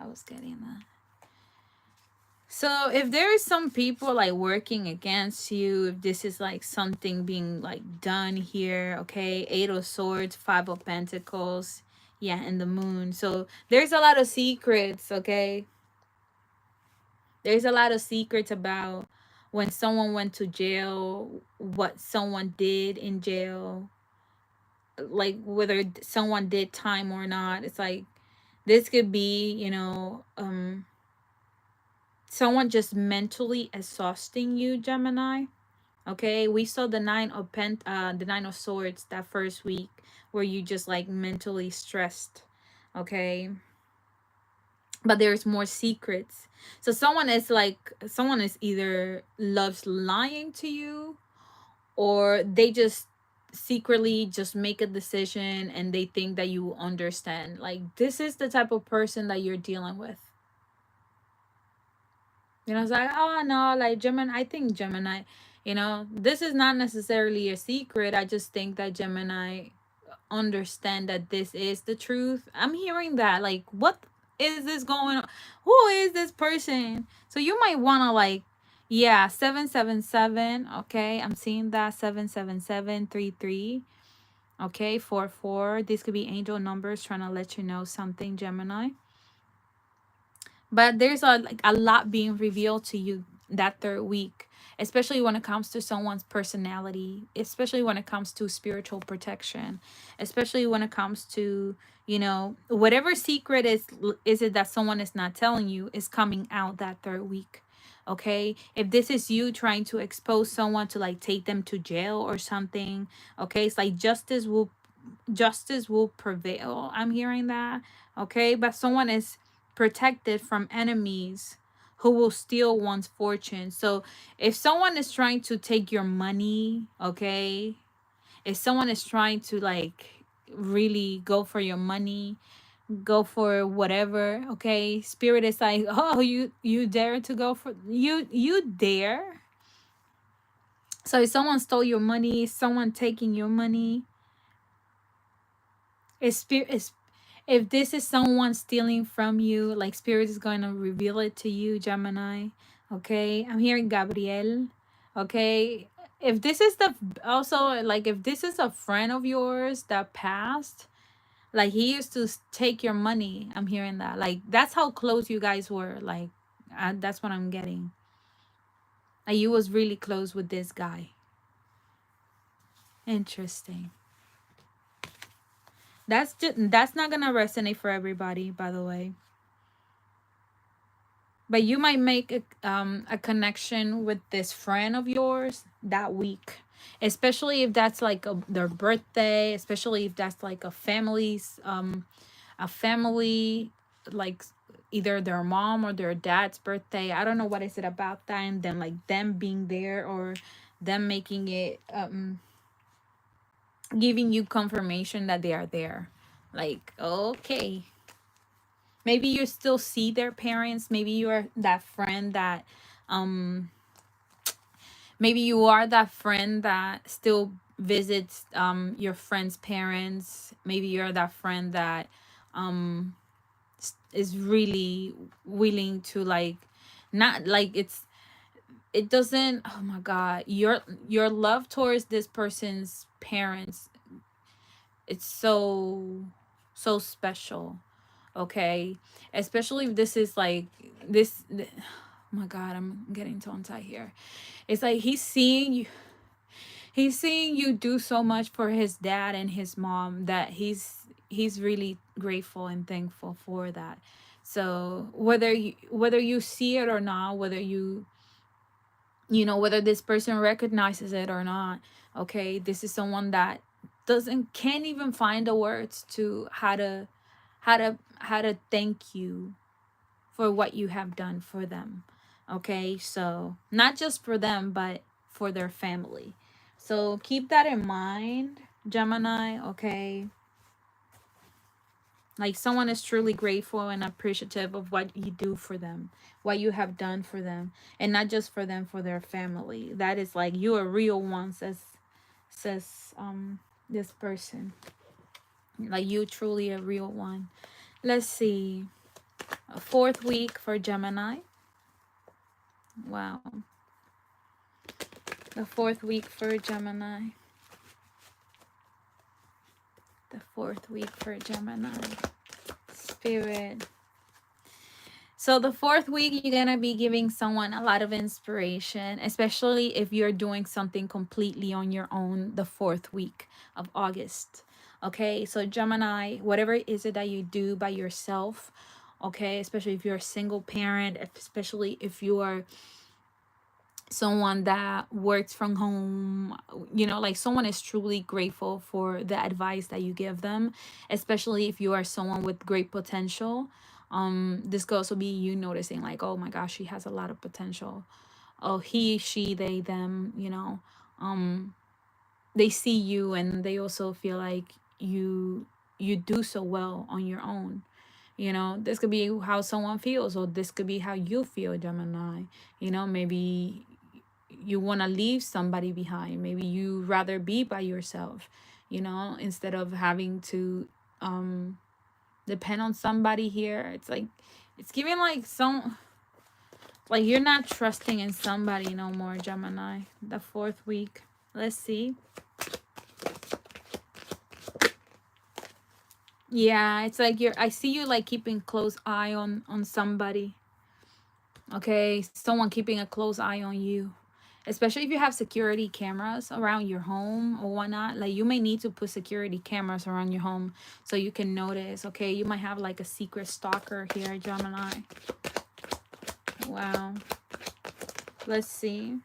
I was getting that. So if there is some people like working against you, if this is like something being like done here, okay, Eight of Swords, Five of Pentacles, yeah, and the Moon. So there's a lot of secrets, okay? There's a lot of secrets about when someone went to jail, what someone did in jail, like whether someone did time or not. It's like this could be, someone just mentally exhausting you, Gemini. Okay, we saw the Nine of Swords that first week where you just like mentally stressed. Okay, but there's more secrets. So someone is either loves lying to you, or they just secretly just make a decision and they think that you understand. Like this is the type of person that you're dealing with. It's like, oh no, like Gemini, I think Gemini, this is not necessarily a secret. I just think that Gemini understand that this is the truth. I'm hearing that. Like, what is this going on? Who is this person? So you might wanna like, yeah, 777. Okay, I'm seeing that 77733. Okay, 44. This could be angel numbers trying to let you know something, Gemini. But there's a lot being revealed to you that third week, especially when it comes to someone's personality, especially when it comes to spiritual protection, especially when it comes to, whatever secret is it that someone is not telling you is coming out that third week. Okay, if this is you trying to expose someone to like take them to jail or something, okay, it's like justice will prevail. I'm hearing that. Okay, but someone is protected from enemies who will steal one's fortune. So if someone is trying to take your money, okay, if someone is trying to like really go for your money, go for whatever, okay, spirit is like, oh, you dare to go for you dare. So if someone stole your money, someone taking your money, is spirit is if this is someone stealing from you, like spirit is going to reveal it to you, Gemini. Okay, I'm hearing Gabriel. Okay, if this is the also like if this is a friend of yours that passed, like he used to take your money. I'm hearing that. Like that's how close you guys were. Like that's what I'm getting. Like you was really close with this guy. Interesting. That's not gonna resonate for everybody, by the way. But you might make a connection with this friend of yours that week, especially if that's like their birthday, especially if that's like a family, like either their mom or their dad's birthday. I don't know what is it about that, and then like them being there, or them making it giving you confirmation that they are there. Like, okay, maybe you still see their parents, maybe you are that friend that um maybe you are that friend that still visits your friend's parents. Maybe you're that friend that um is really willing to, like, not like it doesn't, oh my god, your love towards this person's parents, it's so special. Okay, especially if this is like oh my god, I'm getting tongue tied here. It's like he's seeing you do so much for his dad and his mom that he's really grateful and thankful for that. So whether you see it or not, whether whether this person recognizes it or not, okay, this is someone that can't even find the words to how to thank you for what you have done for them. Okay, so not just for them, but for their family. So keep that in mind, Gemini. Okay, like someone is truly grateful and appreciative of what you do for them, what you have done for them, and not just for them, for their family. That is like you are real one, says this person. Like you truly a real one. Let's see. A fourth week for Gemini. Wow. The fourth week for Gemini. The fourth week for Gemini. Spirit. So the fourth week, you're going to be giving someone a lot of inspiration, especially if you're doing something completely on your own the fourth week of August. Okay, so Gemini, whatever it is that you do by yourself, okay, especially if you're a single parent, especially if you are someone that works from home, like someone is truly grateful for the advice that you give them, especially if you are someone with great potential. This could also be you noticing like, oh my gosh, she has a lot of potential. Oh, he, she, they, them, they see you and they also feel like you do so well on your own. This could be how someone feels, or this could be how you feel, Gemini. Maybe you want to leave somebody behind. Maybe you rather be by yourself, instead of having to depend on somebody here. It's like it's giving like some, like you're not trusting in somebody no more, Gemini. The fourth week. Let's see. Yeah, it's like I see you like keeping close eye on somebody. Okay, someone keeping a close eye on you, especially if you have security cameras around your home or whatnot. Like you may need to put security cameras around your home so you can notice. Okay, you might have like a secret stalker here, Gemini. Wow. Let's see.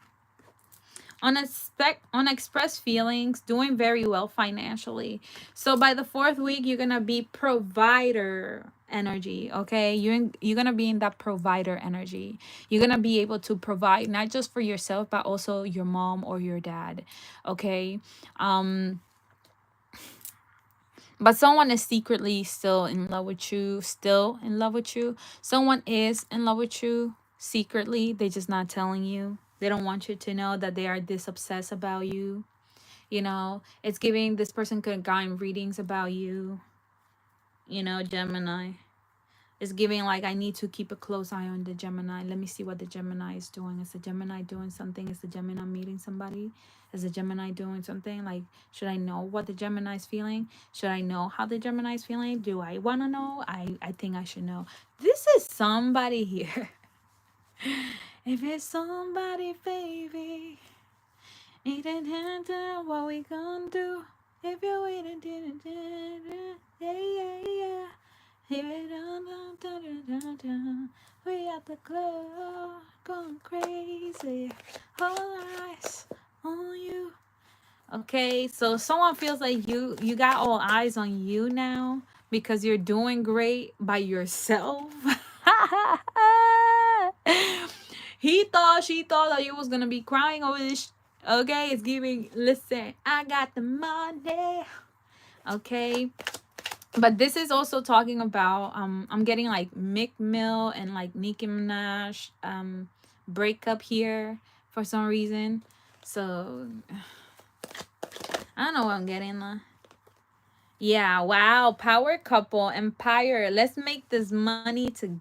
Unexpressed feelings, doing very well financially. So by the fourth week, you're gonna be provider energy. Okay, you're gonna be in that provider energy. You're gonna be able to provide not just for yourself but also your mom or your dad. Okay, but someone is secretly still in love with you. Someone is in love with you secretly. They just not telling you. They don't want you to know that they are this obsessed about you. It's giving this person could have gotten readings about you. Gemini. It's giving like, I need to keep a close eye on the Gemini. Let me see what the Gemini is doing. Is the Gemini doing something? Is the Gemini meeting somebody? Is the Gemini doing something? Like, should I know what the Gemini is feeling? Should I know how the Gemini is feeling? Do I want to know? I think I should know. This is somebody here. If it's somebody, baby, what we gonna do? If you waited, yeah, yeah, yeah. Here it we at the club, going crazy. All eyes on you. Okay, so someone feels like you got all eyes on you now because you're doing great by yourself. She thought that you was gonna be crying over this. Okay, it's giving. Listen, I got the money. Okay, but this is also talking about I'm getting like Mick Mill and like Nicki Minaj breakup here for some reason. So I don't know what I'm getting. Yeah, wow. Power couple, empire. Let's make this money together.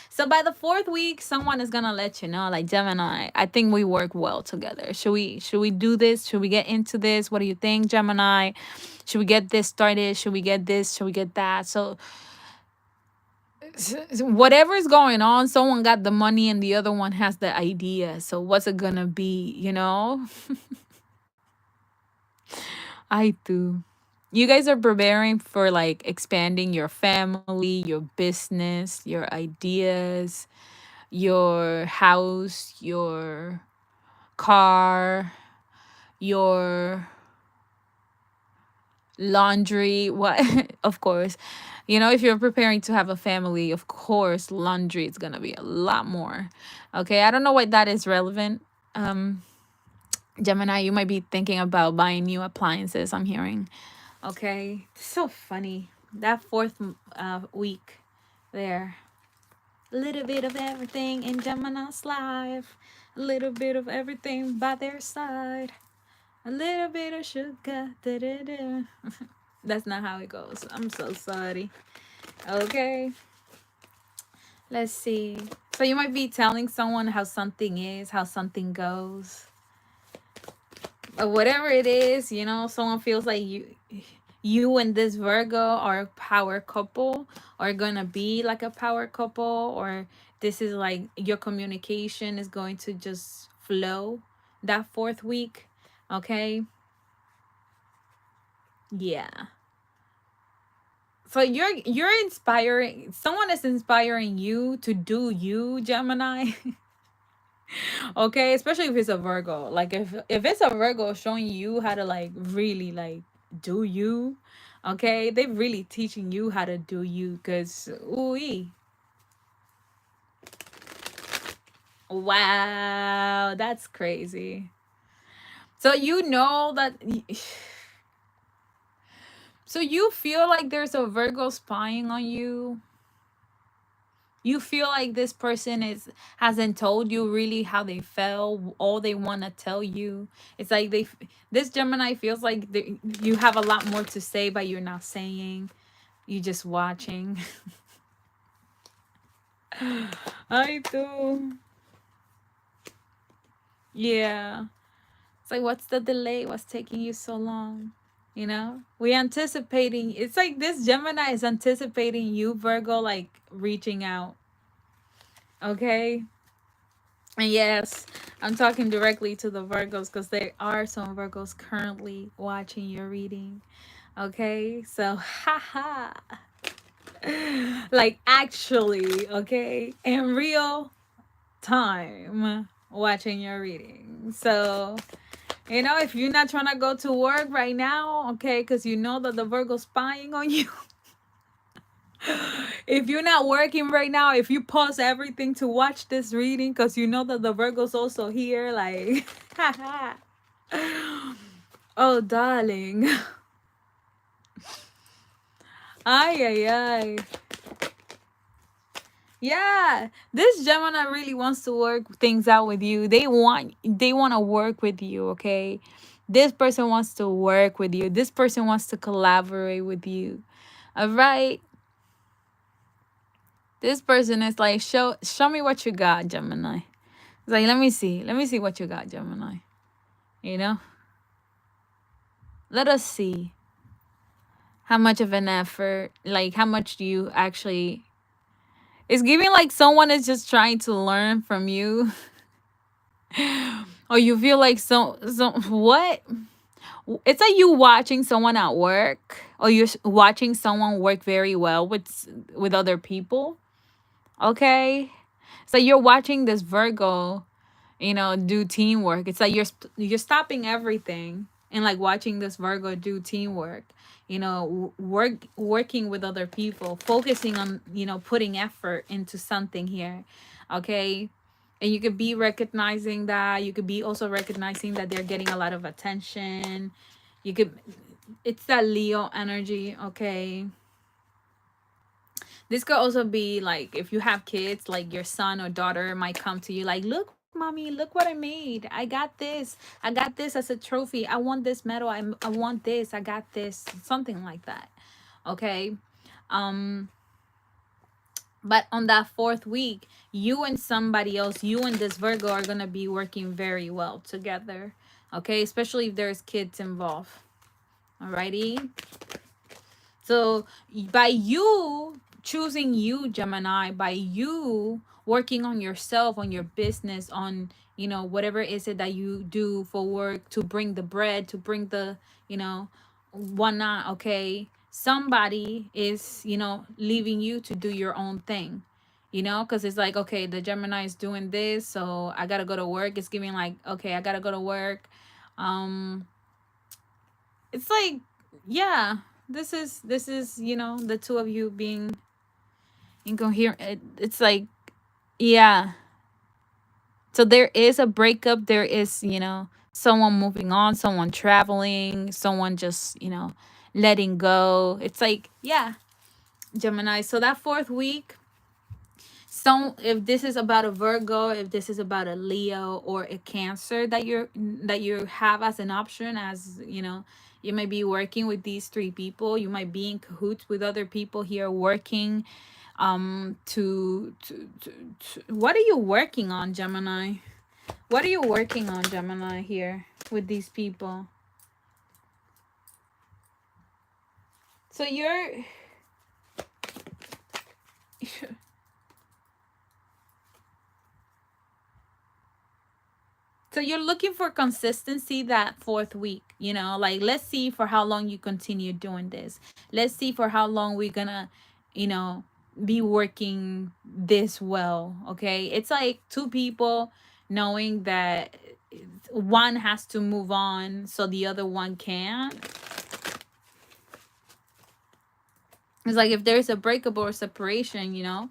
So by the fourth week, someone is gonna let you know, like Gemini, I think we work well together. Should we do this? Should we get into this? What do you think, Gemini? Should we get this started? Should we get this? Should we get that? So whatever is going on, someone got the money and the other one has the idea. So what's it gonna be, you know? I do. You guys are preparing for like expanding your family, your business, your ideas, your house, your car, your laundry. What? Of course. You know, if you're preparing to have a family, of course, laundry is going to be a lot more. Okay, I don't know why that is relevant. Um Gemini, you might be thinking about buying new appliances, I'm hearing. Okay, so funny. That fourth week there. A little bit of everything in Gemini's life. A little bit of everything by their side. A little bit of sugar. Da, da, da. That's not how it goes. I'm so sorry. Okay. Let's see. So you might be telling someone how something is, how something goes. But whatever it is, you know, someone feels like you and this Virgo are a power couple, or gonna be like a power couple, or this is like your communication is going to just flow that fourth week. Okay. Yeah. So you're inspiring, someone is inspiring you to do you, Gemini. Okay, especially if it's a Virgo. Like if it's a Virgo showing you how to like really like do you, okay, they really teaching you how to do you. Because ooh, wow, that's crazy. So you know that so you feel like there's a Virgo spying on you. You feel like this person hasn't told you really how they felt, all they want to tell you. It's like this Gemini feels like you have a lot more to say, but you're not saying. You just watching. I do. Yeah. It's like, what's the delay? What's taking you so long? You know, we anticipating. It's like this Gemini is anticipating you, Virgo, like reaching out. Okay. And yes, I'm talking directly to the Virgos because there are some Virgos currently watching your reading. Okay, so haha. Like actually, okay, in real time watching your reading. So, you know, if you're not trying to go to work right now, okay, because you know that the Virgo's spying on you. If you're not working right now, if you pause everything to watch this reading because you know that the Virgo's also here, like, oh, darling. Ay, ay, ay. Yeah, this Gemini really wants to work things out with you. They want to work with you, okay? This person wants to work with you. This person wants to collaborate with you. All right? This person is like, show me what you got, Gemini. It's like, let me see. Let me see what you got, Gemini. You know? Let us see how much of an effort, like how much do you actually It's giving like someone is just trying to learn from you. Or you feel like what? It's like you watching someone at work, or you're watching someone work very well with other people. Okay, so you're watching this Virgo, do teamwork. It's like you're stopping everything and like watching this Virgo do teamwork. Working with other people, focusing on putting effort into something here. Okay, and you could be recognizing that. You could be also recognizing that they're getting a lot of attention. You could, it's that Leo energy. Okay, this could also be like if you have kids, like your son or daughter might come to you like, look, mommy, look what I made. I got this. I got this as a trophy. I want this medal. I want this. I got this. Something like that. Okay. Um, but on that fourth week, you and somebody else, you and this Virgo are going to be working very well together. Okay. Especially if there's kids involved. Alrighty. So by you choosing you, Gemini, by you working on yourself, on your business, on whatever is it that you do for work, to bring the bread, to bring the whatnot. Okay, somebody is leaving you to do your own thing. Because it's like, okay, the Gemini is doing this, so I gotta go to work. It's giving like, okay, I gotta go to work. It's like, yeah, this is the two of you being incoherent. It's like, yeah, so there is a breakup. There is someone moving on, someone traveling, someone just letting go. It's like, yeah, Gemini. So that fourth week, so if this is about a Virgo, if this is about a Leo or a Cancer that you have as an option, as you might be working with these three people. You might be in cahoots with other people here working. What are you working on, Gemini? What are you working on, Gemini, here with these people? So you're So you're looking for consistency that fourth week, like, let's see for how long you continue doing this. Let's see for how long we're gonna, you know, be working this well. Okay. It's like two people knowing that one has to move on so the other one can't. It's like if there's a breakup or separation,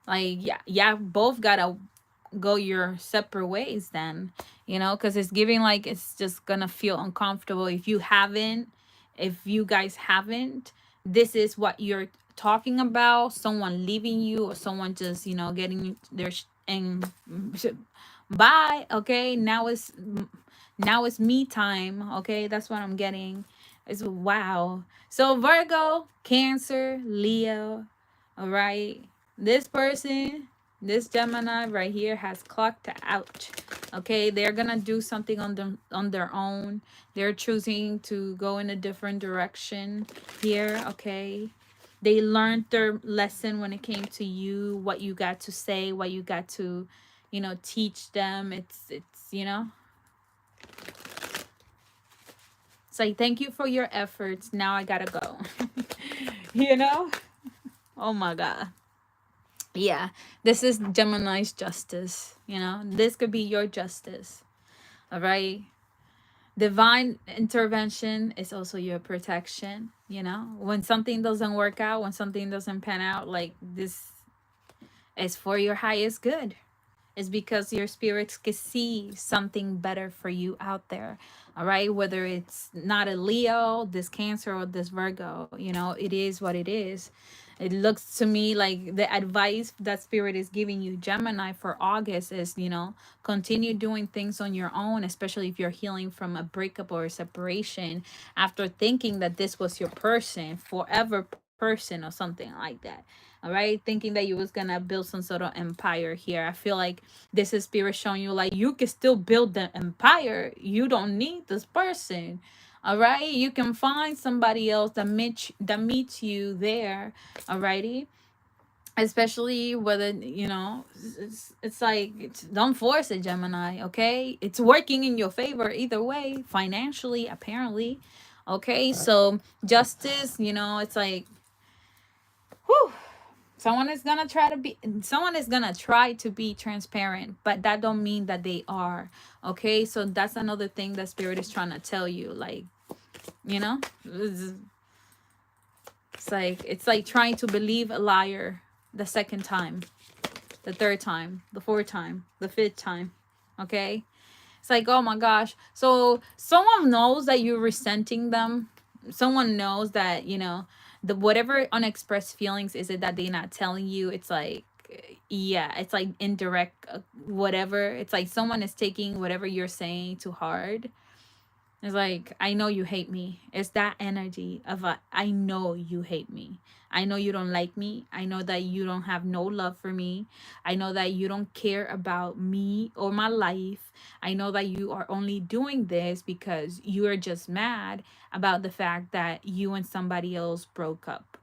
like, yeah, both gotta go your separate ways then, because it's giving like it's just gonna feel uncomfortable if you guys haven't, this is what you're talking about, someone leaving you or someone just getting their and bye. Okay, now it's me time. Okay, that's what I'm getting. It's wow. So Virgo, Cancer, Leo, all right, this person, this Gemini right here has clocked out. Okay, they're gonna do something on their own. They're choosing to go in a different direction here. Okay, they learned their lesson when it came to you, what you got to say, what you got to teach them. It's like, thank you for your efforts, now I gotta go. you know oh my god. Yeah, this is Gemini's justice. This could be your justice. All right, divine intervention is also your protection. When something doesn't work out, when something doesn't pan out, like, this is for your highest good. It's because your spirits can see something better for you out there. All right, whether it's not a Leo, this Cancer, or this Virgo, it is what it is. It looks to me like the advice that spirit is giving you, Gemini, for August is, continue doing things on your own, especially if you're healing from a breakup or a separation, after thinking that this was your person, forever person, or something like that. All right, thinking that you was gonna build some sort of empire here. I feel like this is spirit showing you like you can still build the empire. You don't need this person. All right, you can find somebody else that meets you there. Alrighty. especially whether, it's like, don't force it, Gemini. Okay, it's working in your favor either way, financially, apparently. Okay, so justice, it's like, whew, someone is gonna try to be transparent, but that don't mean that they are. Okay, so that's another thing that spirit is trying to tell you, like, you know it's, it's like trying to believe a liar the second time, the third time, the fourth time, the fifth time. Okay, it's like, oh my gosh. So someone knows that you're resenting them. Someone knows that, the whatever unexpressed feelings is it that they're not telling you. It's like, yeah, it's like indirect, whatever. It's like someone is taking whatever you're saying too hard. It's like, I know you hate me. It's that energy of I know you hate me. I know you don't like me. I know that you don't have no love for me. I know that you don't care about me or my life. I know that you are only doing this because you are just mad about the fact that you and somebody else broke up.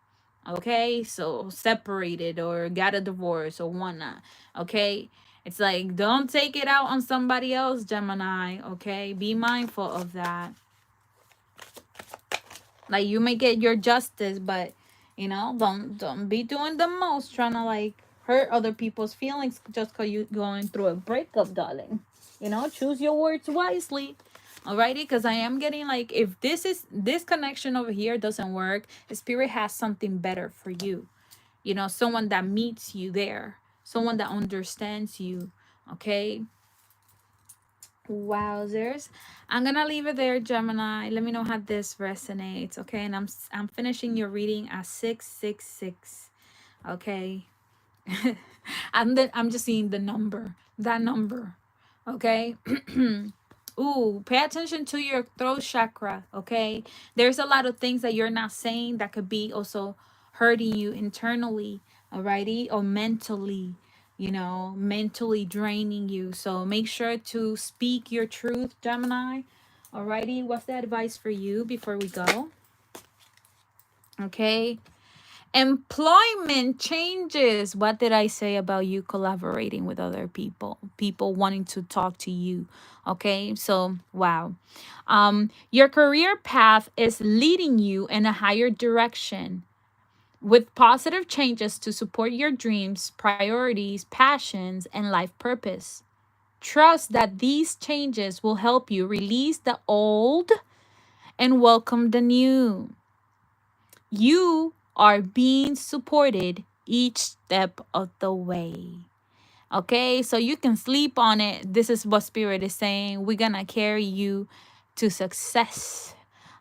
Okay? So separated or got a divorce or whatnot. Okay? It's like, don't take it out on somebody else, Gemini. Okay, be mindful of that. Like, you may get your justice, but don't be doing the most, trying to like hurt other people's feelings just because you going through a breakup, darling. Choose your words wisely. Alrighty, because I am getting like, if this connection over here doesn't work, the spirit has something better for you. Someone that meets you there, someone that understands you. Okay. Wowzers. I'm gonna leave it there, Gemini. Let me know how this resonates. Okay, and I'm finishing your reading at 666. Okay. I'm just seeing the number. That number. Okay. Ooh, pay attention to your throat chakra. Okay. There's a lot of things that you're not saying that could be also hurting you internally, alrighty, or mentally, mentally draining you. So make sure to speak your truth, Gemini. Alrighty, what's the advice for you before we go? Okay. Employment changes. What did I say about you collaborating with other people? People wanting to talk to you. Okay, so wow. Your career path is leading you in a higher direction with positive changes to support your dreams, priorities, passions, and life purpose. Trust that these changes will help you release the old and welcome the new. You are being supported each step of the way. Okay, so you can sleep on it. This is what Spirit is saying. We're gonna carry you to success.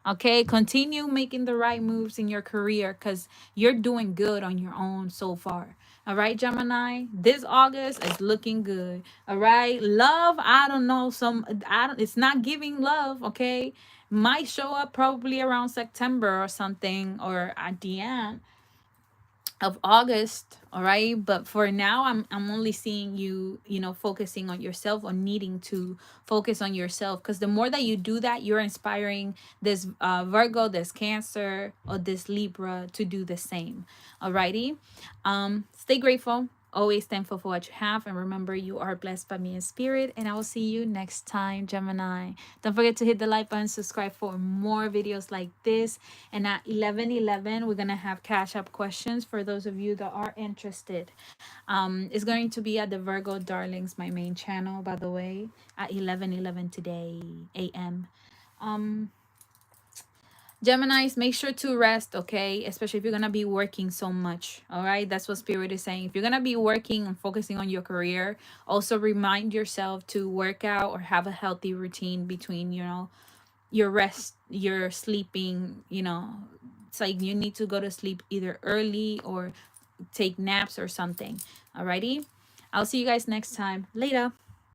Okay, continue making the right moves in your career because you're doing good on your own so far. All right, Gemini, this August is looking good. All right, love, I don't know, it's not giving love. Okay, might show up probably around September or something, or at the end of August. All right, but for now, I'm only seeing you, focusing on yourself, or needing to focus on yourself, because the more that you do that, you're inspiring this Virgo, this Cancer, or this Libra to do the same. Alrighty, stay grateful. Always thankful for what you have. And remember, you are blessed by me in spirit. And I will see you next time, Gemini. Don't forget to hit the like button, subscribe for more videos like this. And at 11:11, we're going to have Cash App questions for those of you that are interested. It's going to be at the Virgo Darlings, my main channel, by the way, at 11:11 today, a.m. Geminis, make sure to rest, okay? Especially if you're going to be working so much, all right? That's what Spirit is saying. If you're going to be working and focusing on your career, also remind yourself to work out or have a healthy routine between, your rest, your sleeping, It's like you need to go to sleep either early or take naps or something, alrighty? I'll see you guys next time. Later.